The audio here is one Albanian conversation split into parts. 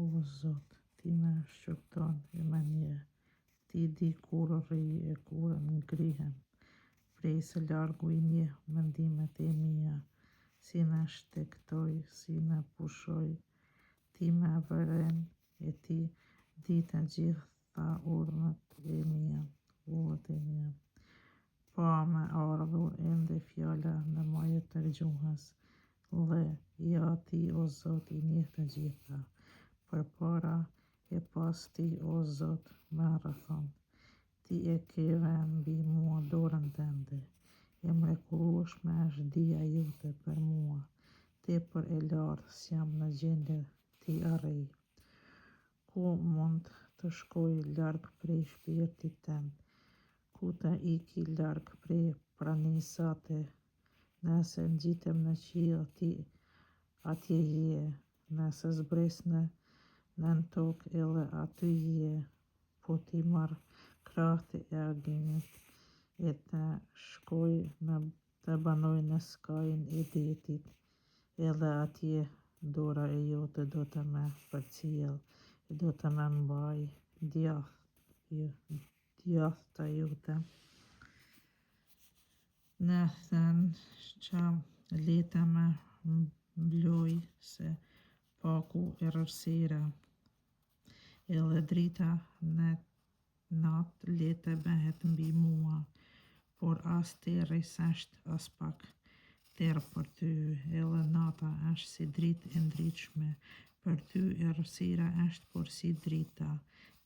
o Zot, ti më shqyrton e më një, ti di kur rri e kur ngrihem, prej së largu i njeh mendimet e mia, si në shtegtoj, si në pushoj, ti më vëren e ti di të gjitha urdhët e mia. Pa me ardhur ende fjala në majët të gjuhës, dhe ja ti o Zot i njeh të gjitha, përpara e pas ti o Zot më rrethon, ti e ke vënë mbi mua dorën tënde, e mrekullueshme është dija jote për mua, tepër e lartë s'jam në gjendje t'i arrej. Ku mund të shkoj larg prej shpirtit tënd, ku të iki larg prej pranisate, nëse ngjitem në qiell ti atje je, nëse zbres nën tokë edhe aty je, po ti marr krahët e aginit e të shkoj të banoj në skajin e detit, edhe atje dora e jote do të më përcjell e do të më mbaj djathta jote. Në thënë qa le të më mbloj se paku e errësira, edhe drita në natë le të bëhet mbi mua, por as terri s'është as pak terr për ty, edhe nata është si dritë e ndritshme, për ty errësira është por si drita,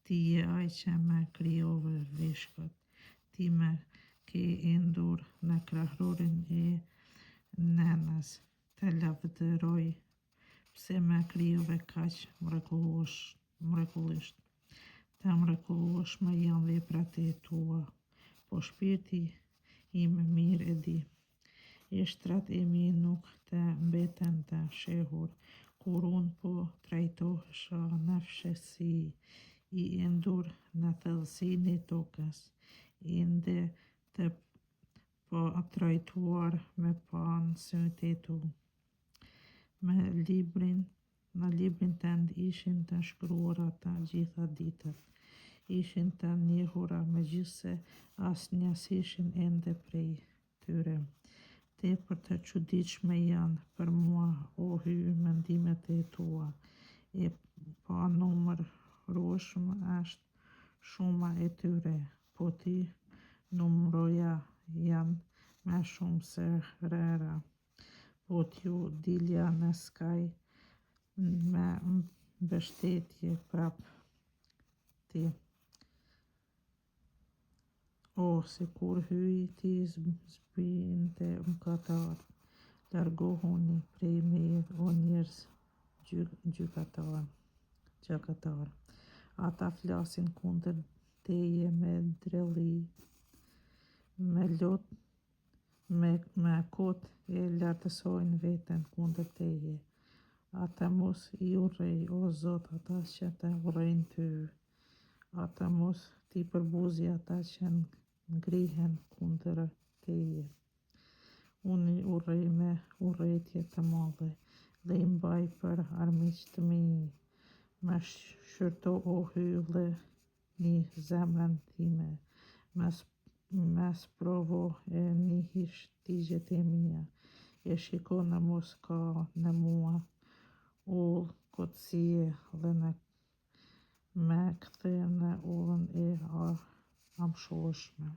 ti je ai që më krijove veshkët, ti më ke endur në krahërorin e nënës, të lavdëroj, pse më krijove kaq mrekullisht, të mrekullueshme janë veprat e tua, po shpirti im mirë e di. Ishtrat e mi nuk të mbeten të shehur, kur unë po trajtohesha në fshehësi, i endur në thellësinë e tokës, ende të pa trajtuar me panë sytë e tu. Në librin tënd ishin të shkruara të gjitha ditët, ishin të njehura megjithse asnjë s'ishin ende prej tyre. Tepër të çuditshme janë për mua, o Hyj, mendimet e tua, e panumërueshme është shuma e tyre, po ti numëroja janë më shumë se rera, po t'ju dilja në skaj me mbështetje prap ti. O, sikur hyj ti zbrinte mëkatar, largohuni prej meje o njerëz gjykatar. Ata flasin kundër teje me drelli, me kot e lartësojnë veten kundër teje. Ata mos i urrej o Zot ata që të urrejnë ty, ata mos t'i përbuzi ata që ngrihen kundër teje. Unë i urrej me urrejtje të madhe dhe i mbaj për armiq të mi. Më shërto o Hyj dhe një zemrën time, më sprovo e njihish tigjet e mia, e shiko në mos ka në mua ull kotësie dhe me kthe në ullën e amshueshme.